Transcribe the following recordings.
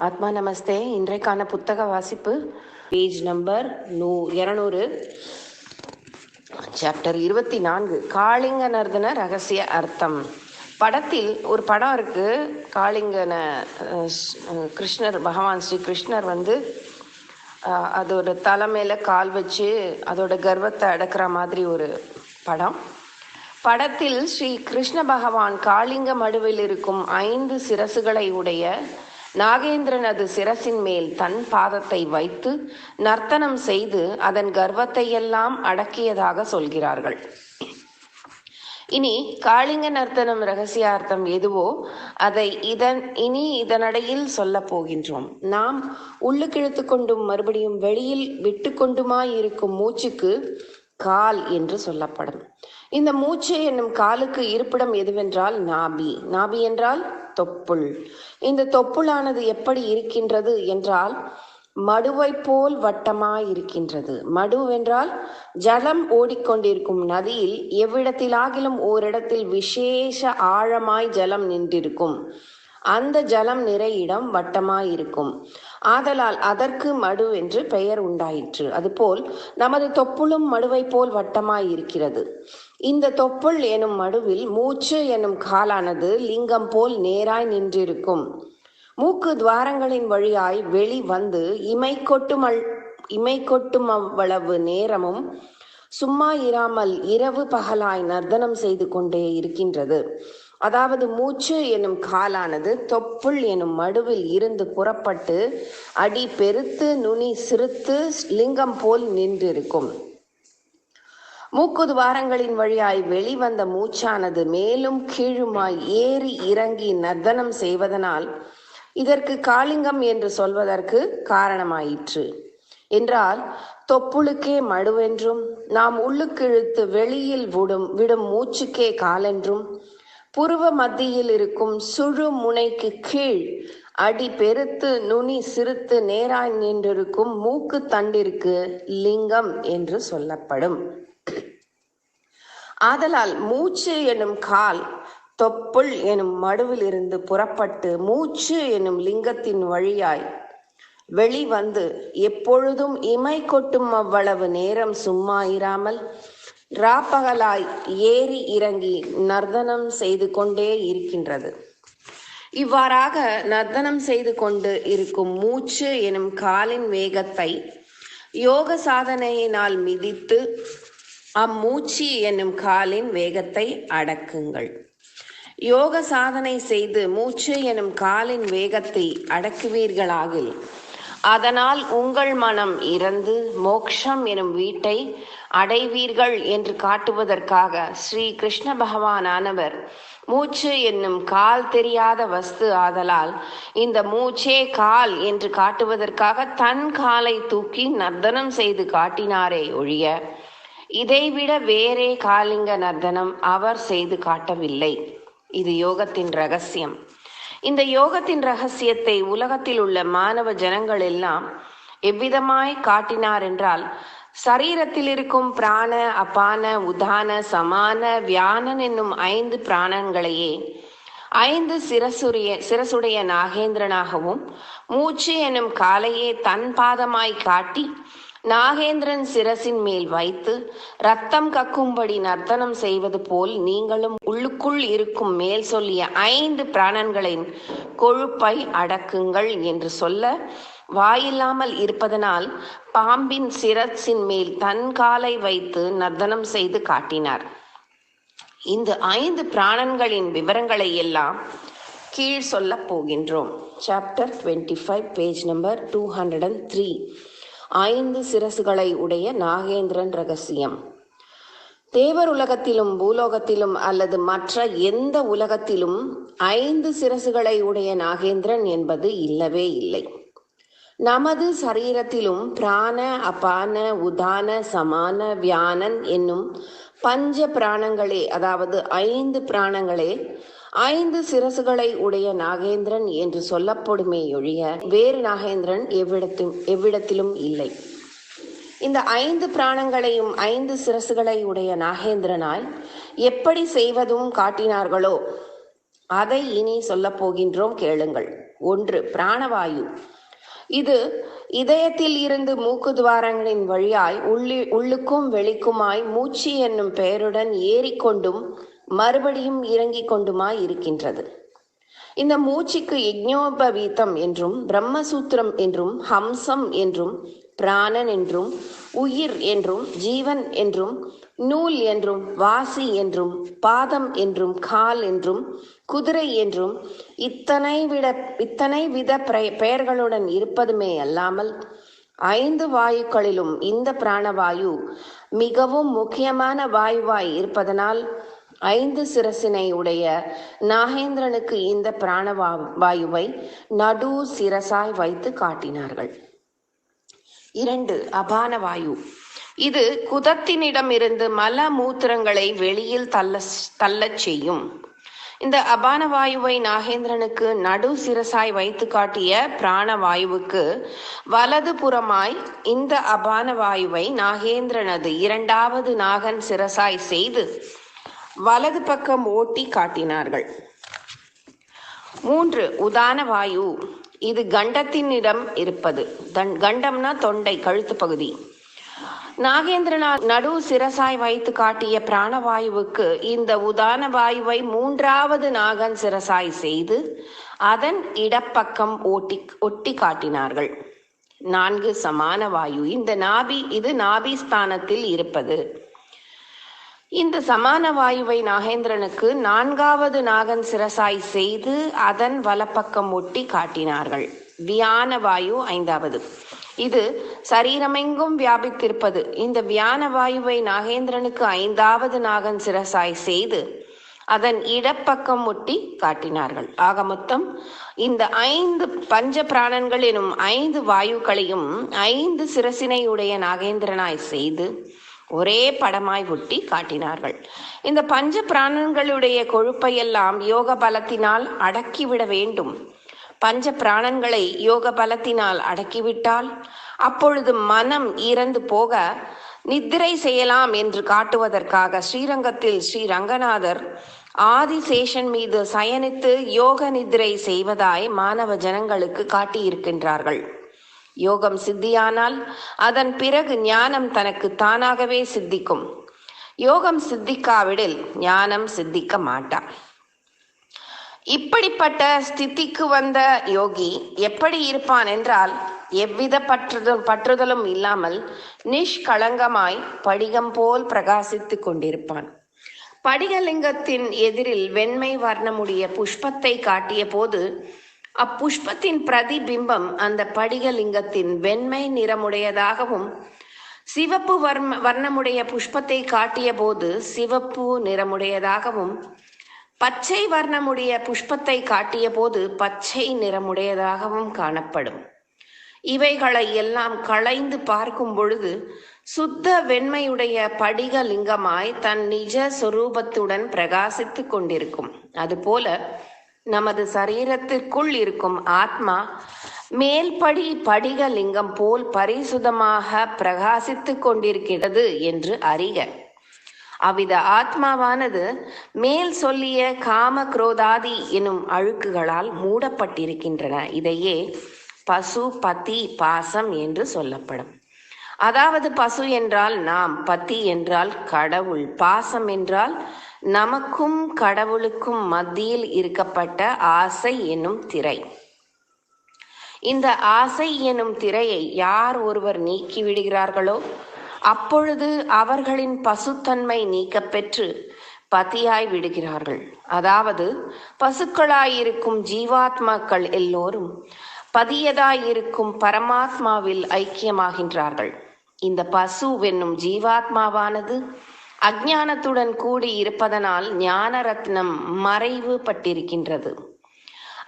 ஆத்மா நமஸ்தே. இன்றைக்கான புத்தக வாசிப்பு பேஜ் நம்பர் 200, சாப்டர் 24, காளிங்க நர்தன ரகசிய அர்த்தம். படத்தில் ஒரு படம் இருக்கு. காளிங்கன கிருஷ்ணர், பகவான் ஸ்ரீ கிருஷ்ணர் அதோட தலை மேல கால் வச்சு அதோட கர்வத்தை அடக்கிற மாதிரி ஒரு படம். படத்தில் ஸ்ரீ கிருஷ்ண பகவான் காளிங்க மடுவில் இருக்கும் 5 சிரசுகளை உடைய நாகேந்திரனது சிரசின் மேல் தன் பாதத்தை வைத்து நர்த்தனம் செய்து அதன் கர்வத்தையெல்லாம் அடக்கியதாக சொல்கிறார்கள். இனி காளிங்க நர்த்தனம் ரகசியார்த்தம் எதுவோ அதை இதனடையில் சொல்ல போகின்றோம். நாம் உள்ளுக்கிழுத்து கொண்டும் மறுபடியும் வெளியில் விட்டு கொண்டுமாயிருக்கும் மூச்சுக்கு கால் என்று சொல்லப்படும். இந்த மூச்சு என்னும் காலுக்கு இருப்பிடம் எதுவென்றால் நாபி. நாபி என்றால் தொப்புள். இந்த தொப்புளானது எப்படி இருக்கின்றது என்றால் மடுவை போல் வட்டமாயிருக்கின்றது. மடுவென்றால் ஜலம் ஓடிக்கொண்டிருக்கும் நதியில் எவ்விடத்திலாகிலும் ஓரிடத்தில் விசேஷ ஆழமாய் ஜலம் நின்றிருக்கும். அந்த ஜலம் நிறை இடம் வட்டமாயிருக்கும். ஆதலால் அதற்கு மடு என்று பெயர் உண்டாயிற்று. அதுபோல் நமது தொப்புளும் மடுவை போல் வட்டமாயிருக்கிறது. இந்த தொப்புள் எனும் மடுவில் மூச்சு எனும் காலானது லிங்கம் போல் நேராய் நின்றிருக்கும். மூக்கு துவாரங்களின் வழியாய் வெளி வந்து இமை கொட்டும் அவ்வளவு நேரமும் சும்மா இராமல் இரவு பகலாய் நர்த்தனம் செய்து கொண்டே இருக்கின்றது. அதாவது மூச்சு எனும் காலானது தொப்புள் எனும் மடுவில் இருந்து புறப்பட்டு அடி பெருத்து நுனி சிறுத்து லிங்கம் போல் நின்றிருக்கும். மூக்கு துவாரங்களின் வழியாய் வெளிவந்த மூச்சானது மேலும் கீழுமாய் ஏறி இறங்கி நர்த்தனம் செய்வதனால் இதற்கு காளிங்கம் என்று சொல்வதற்கு காரணமாயிற்று. என்றால் தொப்புளுக்கே மடுவென்றும் நாம் உள்ளுக்கிழுத்து வெளியில் விடும் மூச்சுக்கே காலென்றும் புருவ மத்தியில் இருக்கும் சுழு முனைக்கு கீழ் அடி பெருத்து நுனி சிறுத்து நேராய் நின்றிருக்கும் மூக்கு தண்டிற்கு லிங்கம் என்று சொல்லப்படும். ஆதலால் மூச்சு எனும் கால் தொப்புள் எனும் மடுவில் இருந்து புறப்பட்டு மூச்சு எனும் லிங்கத்தின் வழியாய் வெளிவந்து எப்பொழுதும் இமை கொட்டும் அவ்வளவு நேரம் சும்மா இராமல் ராப்பகலாய் ஏறி இறங்கி நர்த்தனம் செய்து கொண்டே இருக்கின்றது. இவ்வாறாக நர்த்தனம் செய்து கொண்டு இருக்கும் மூச்சு எனும் காலின் வேகத்தை யோக சாதனையினால் மிதித்து அம்மூச்சு என்னும் காலின் வேகத்தை அடக்குங்கள். யோக சாதனை செய்து மூச்சு எனும் காலின் வேகத்தை அடக்குவீர்களாகில் அதனால் உங்கள் மனம் இறந்து மோக்ஷம் எனும் வீட்டை அடைவீர்கள் என்று காட்டுவதற்காக ஸ்ரீ கிருஷ்ண பகவானானவர் மூச்சு என்னும் கால் தெரியாத வஸ்து ஆதலால் இந்த மூச்சே கால் என்று காட்டுவதற்காக தன் காலை தூக்கி நர்த்தனம் செய்து காட்டினாரே ஒழிய இதைவிட வேறே காளிங்க நர்த்தனம் அவர் செய்து காட்டவில்லை. இது யோகத்தின் ரகசியம். இந்த யோகத்தின் ரகசியத்தை உலகத்தில் உள்ள மானவ ஜனங்கள் எல்லாம் எவ்விதமாய் காட்டினார் என்றால் சரீரத்தில் இருக்கும் பிராண அபான உதான சமான வியானன் என்னும் 5 பிராணங்களையே 5 சிரசுடைய நாகேந்திரனாகவும் மூச்சு எனும் காலையே தன் பாதமாய் காட்டி நாகேந்திரன் சிரசின் மேல் வைத்து ரத்தம் கக்கும்படி நர்த்தனம் செய்வது போல் நீங்களும் உள்ளுக்குள் இருக்கும் மேல் சொல்லிய 5 பிராணன்களின் கொழுப்பை அடக்குங்கள் என்று சொல்ல வாயில்லாமல் இருப்பதனால் பாம்பின் சிரசின் மேல் தன் காலை வைத்து நர்த்தனம் செய்து காட்டினார். இந்த 5 பிராணன்களின் விவரங்களை எல்லாம் கீழ் சொல்ல போகின்றோம். சாப்டர் 25, பேஜ் நம்பர் 203, 5 சிரசுகளை உடைய நாகேந்திரன் ரகசியம். தேவர் உலகத்திலும் பூலோகத்திலும் அல்லது மற்ற எந்த உலகத்திலும் 5 சிரசுகளை உடைய நாகேந்திரன் என்பது இல்லவே இல்லை. நமது சரீரத்திலும் பிராண அபான உதான சமான வியானன் என்னும் பஞ்ச பிராணங்களே, அதாவது 5 பிராணங்களே 5 சிரசுகளை உடைய நாகேந்திரன் என்று சொல்லப்படுமே ஒழிய வேறு நாகேந்திரன் எவ்விடத்திலும் இல்லை. இந்த 5 பிராணங்களையும் 5 சிரசுகளை உடைய நாகேந்திரனாய் எப்படி செய்வதும் காட்டினார்களோ அதை இனி சொல்ல போகின்றோம், கேளுங்கள். ஒன்று பிராணவாயு. இது இதயத்தில் இருந்து மூக்கு துவாரங்களின் வழியாய் உள்ளுக்கும் வெளிக்குமாய் மூச்சு என்னும் பெயருடன் ஏறிக்கொண்டும் மறுபடியும் இறங்கிக் கொண்டுமாய் இருக்கின்றது. இந்த மூச்சுக்கு யஜ்ஞோபவீதம் என்றும் பிரம்மசூத்திரம் என்றும் ஹம்சம் என்றும் பிராணன் என்றும் உயிர் என்றும் ஜீவன் என்றும் நூல் என்றும் வாசி என்றும் பாதம் என்றும் கால் என்றும் குதிரை என்றும் இத்தனை வித பெயர்களுடன் இருப்பதுமே அல்லாமல் 5 வாயுக்களிலும் இந்த பிராணவாயு மிகவும் முக்கியமான வாயுவாய் இருப்பதனால் 5 சிரசினை உடைய நாகேந்திரனுக்கு இந்த பிராணவாயுவை நடு சிரசாய் வைத்து காட்டினார்கள். 2 அபானவாயு. இது குதத்தினிடமிருந்து மல மூத்திரங்களை வெளியில் தள்ளச் செய்யும். இந்த அபானவாயுவை நாகேந்திரனுக்கு நடு சிரசாய் வைத்து காட்டிய பிராணவாயுவுக்கு வலது புறமாய் இந்த அபானவாயுவை நாகேந்திரனது 2வது நாகன் சிரசாய் செய்து வலது பக்கம் ஓட்டி காட்டினார்கள். 3 உதான வாயு. இது கண்டத்தினிடம் இருப்பது. கண்டம்னா தொண்டை, கழுத்து பகுதி. நாகேந்திரனா நடு சிரசாய் வைத்து காட்டிய பிராணவாயுவுக்கு இந்த உதான வாயுவை 3வது நாகன் சிரசாய் செய்து அதன் இடப்பக்கம் ஒட்டி காட்டினார்கள். 4 சமான வாயு. இது நாபி ஸ்தானத்தில் இருப்பது. இந்த சமான வாயுவை நாகேந்திரனுக்கு 4வது நாகன் சிரசாய் செய்து அதன் வலப்பக்கம் ஒட்டி காட்டினார்கள். வியான வாயு 5வது. இது சரீரமெங்கும் வியாபித்திருப்பது. இந்த வியான வாயுவை நாகேந்திரனுக்கு 5வது நாகன் சிரசாய் செய்து அதன் இடப்பக்கம் ஒட்டி காட்டினார்கள். ஆக மொத்தம் இந்த 5 பஞ்ச பிராணன்கள் எனும் 5 வாயுக்களையும் 5 சிரசினை உடைய நாகேந்திரனாய் செய்து ஒரே படமாய் ஒட்டி காட்டினார்கள். இந்த பஞ்ச பிராணன்களுடைய கொழுப்பையெல்லாம் யோக பலத்தினால் அடக்கிவிட வேண்டும். பஞ்ச பிராணன்களை யோக பலத்தினால் அடக்கிவிட்டால் அப்பொழுது மனம் இறந்து போக நித்திரை செய்யலாம் என்று காட்டுவதற்காக ஸ்ரீரங்கத்தில் ஸ்ரீ ரங்கநாதர் ஆதிசேஷன் மீது சயனித்து யோக நித்திரை செய்வதாய் மாணவ ஜனங்களுக்கு காட்டியிருக்கின்றார்கள். யோகம் சித்தியானால் அதன் பிறகு ஞானம் தனக்கு தானாகவே சித்திக்கும். யோகம் சித்திக்காவிடில் ஞானம் சித்திக்க மாட்டார். இப்படிப்பட்ட ஸ்திதிக்கு வந்த யோகி எப்படி இருப்பான் என்றால், எவ்வித பற்றுதலும் இல்லாமல் நிஷ்களங்கமாய் படிகம் போல் பிரகாசித்து கொண்டிருப்பான். படிகலிங்கத்தின் எதிரில் வெண்மை வர்ணமுடைய புஷ்பத்தை காட்டிய போது அப்புஷ்பத்தின் பிரதிபிம்பம் அந்த படிகலிங்கத்தின் வெண்மை நிறமுடையதாகவும், சிவப்பு வர்ணமுடைய புஷ்பத்தை காட்டிய போது சிவப்பு நிறமுடையதாகவும், பச்சை வர்ணமுடைய புஷ்பத்தை காட்டிய போது பச்சை நிறமுடையதாகவும் காணப்படும். இவைகளை எல்லாம் களைந்து பார்க்கும் பொழுது சுத்த வெண்மையுடைய படிகலிங்கமாய் தன் நிஜ சொரூபத்துடன் பிரகாசித்து கொண்டிருக்கும். அதுபோல நமது சரீரத்திற்குள் இருக்கும் ஆத்மா மேல்படி படிகலிங்கம் போல் பரிசுத்தமாக பிரகாசித்து கொண்டிருக்கிறது என்று அறிக. அவ்வித ஆத்மாவானது மேல் சொல்லிய காம குரோதாதி எனும் அழுக்குகளால் மூடப்பட்டிருக்கின்றன. இதையே பசு பதி பாசம் என்று சொல்லப்படும். அதாவது பசு என்றால் நாம், பதி என்றால் கடவுள், பாசம் என்றால் நமக்கும் கடவுளுக்கும் மத்தியில் இருக்கப்பட்ட ஆசை என்னும் திரை. இந்த ஆசை என்னும் திரையை யார் ஒருவர் நீக்கி விடுகிறார்களோ அப்பொழுது அவர்களின் பசுத்தன்மை நீக்கப்பெற்று பதியாய் விடுகிறார்கள். அதாவது பசுக்களாயிருக்கும் ஜீவாத்மாக்கள் எல்லோரும் பதியதாயிருக்கும் பரமாத்மாவில் ஐக்கியமாகின்றார்கள். இந்த பசு என்னும் ஜீவாத்மாவானது அஞ்ஞானத்துடன் கூடி இருப்பதனால் ஞான ரத்னம் மறைவு பட்டிருக்கின்றது.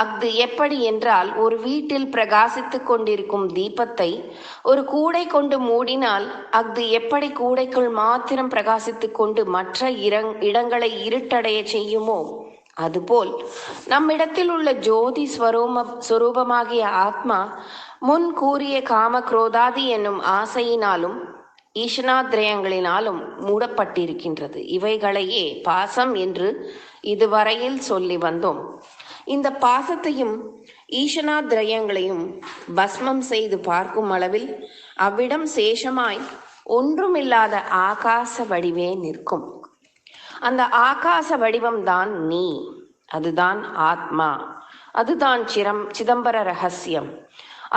அஃது எப்படி என்றால், ஒரு வீட்டில் பிரகாசித்து கொண்டிருக்கும் தீபத்தை ஒரு கூடை கொண்டு மூடினால் அஃது எப்படி கூடைக்குள் மாத்திரம் பிரகாசித்து கொண்டு மற்ற இடங்களை இருட்டடைய செய்யுமோ, அதுபோல் நம்மிடத்தில் உள்ள ஜோதி ஸ்வரூபமாகிய ஆத்மா முன் கூறிய காம குரோதாதி என்னும் ஆசையினாலும் ஈஷனாத்ரயங்களினாலும் மூடப்பட்டிருக்கின்றது. இவைகளையே பாசம் என்று இதுவரையில் சொல்லி வந்தோம். இந்த பாசத்தையும் ஈசனாத்ரயங்களையும் பஸ்மம் செய்து பார்க்கும் அளவில் அவ்விடம் சேஷமாய் ஒன்றுமில்லாத ஆகாச வடிவே நிற்கும். அந்த ஆகாச வடிவம்தான் நீ, அதுதான் ஆத்மா, அதுதான் சிதம்பர ரகசியம்,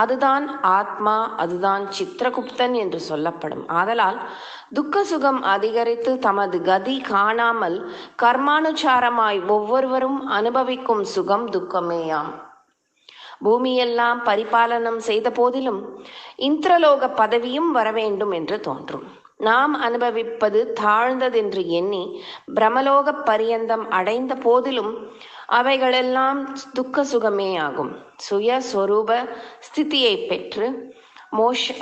அதுதான் ஆத்மா, அதுதான் சித்திரகுப்தன் என்று சொல்லப்படும். ஆதலால் துக்க சுகம் அதிகரித்து தமது கதி காணாமல் கர்மானுசாரமாய் ஒவ்வொருவரும் அனுபவிக்கும் சுகம் துக்கமேயாம். பூமியெல்லாம் பரிபாலனம் செய்த போதிலும் இந்திரலோக பதவியும் வரவேண்டும் என்று தோன்றும். நாம் அனுபவிப்பது தாழ்ந்ததென்று எண்ணி பிரமலோக பரியந்தம் அடைந்த போதிலும் அவைகளெல்லாம் துக்க சுகமே ஆகும். சுயஸ்வரூப ஸ்திதியை பெற்று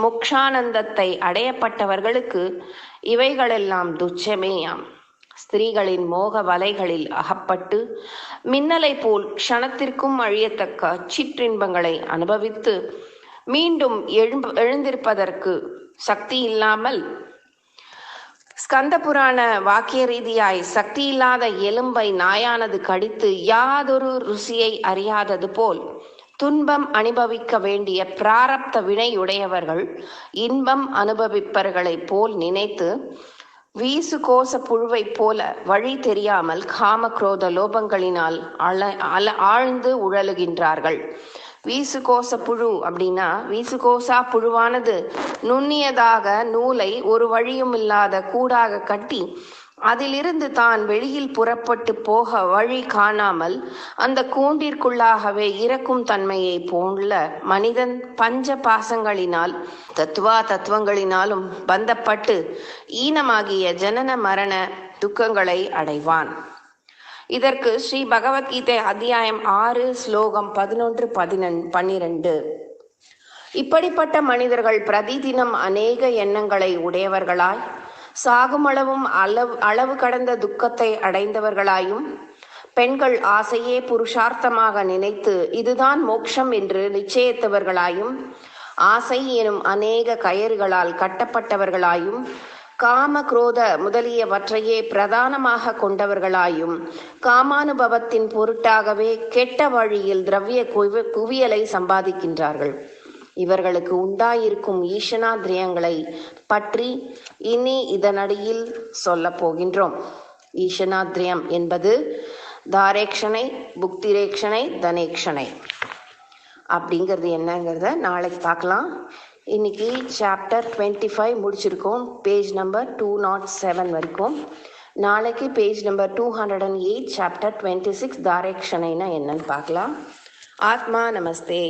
மோக்ஷானந்தத்தை அடையப்பட்டவர்களுக்கு இவைகளெல்லாம் துச்சமேயாம். ஸ்திரீகளின் மோக வலைகளில் அகப்பட்டு மின்னலை போல் க்ஷணத்திற்கும் அழியத்தக்க சிற்றின்பங்களை அனுபவித்து மீண்டும் எழுந்திருப்பதற்கு சக்தி இல்லாமல் ஸ்கந்த புராண வாக்கிய ரீதியாய் சக்தி இல்லாத எலும்பை நாயானது கடித்து யாதொரு ருசியை அறியாதது போல் துன்பம் அனுபவிக்க வேண்டிய பிராரப்த வினையுடையவர்கள் இன்பம் அனுபவிப்பவர்களைப் போல் நினைத்து வீசு கோச புழுவை போல வழி தெரியாமல் காம குரோத லோபங்களினால் ஆழ்ந்து உழலுகின்றார்கள். வீசுகோச புழு அப்படின்னா, வீசுகோசா புழுவானது நுண்ணியதாக நூலை ஒரு வழியும் இல்லாத கூடாக கட்டி அதிலிருந்து தான் வெளியில் புறப்பட்டு போக வழி காணாமல் அந்த கூண்டிற்குள்ளாகவே இறக்கும் தன்மையை போல மனிதன் பஞ்ச பாசங்களினால் தத்துவங்களினாலும் பந்தப்பட்டு ஈனமாகிய ஜனன மரண துக்கங்களை அடைவான். இதற்கு ஸ்ரீ பகவத்கீதை அத்தியாயம் 6 ஸ்லோகம் 11-12. இப்படிப்பட்ட மனிதர்கள் பிரதிதினம் அநேக எண்ணங்களை உடையவர்களாய் சாகுமளவும் அளவு கடந்த துக்கத்தை அடைந்தவர்களாயும் பெண்கள் ஆசையே புருஷார்த்தமாக நினைத்து இதுதான் மோட்சம் என்று நிச்சயித்தவர்களாயும் ஆசை எனும் அநேக கயிறுகளால் கட்டப்பட்டவர்களாயும் காம குரோத முதலியவற்றையே பிரதானமாக கொண்டவர்களாயும் காமானுபவத்தின் பொருட்டாகவே கெட்ட வழியில் திரவிய குவியலை சம்பாதிக்கின்றார்கள். இவர்களுக்கு உண்டாயிருக்கும் ஈசனாத்ரியங்களை பற்றி இனி இதனடியில் சொல்ல போகின்றோம். ஈசனாத்ரியம் என்பது தாரேக்ஷனை, புக்திரேக்ஷனை, தனேக்ஷனை அப்படிங்கிறது என்னங்கிறத நாளைக்கு பார்க்கலாம். இன்னைக்கு சாப்டர் 25 முடிச்சிருக்கோம், பேஜ் நம்பர் 207 வரைக்கும். நாளைக்கு பேஜ் நம்பர் 208 சாப்டர் 26 தாரேக்ஷனைனா என்னன்னு பார்க்கலாம். ஆத்மா நமஸ்தே.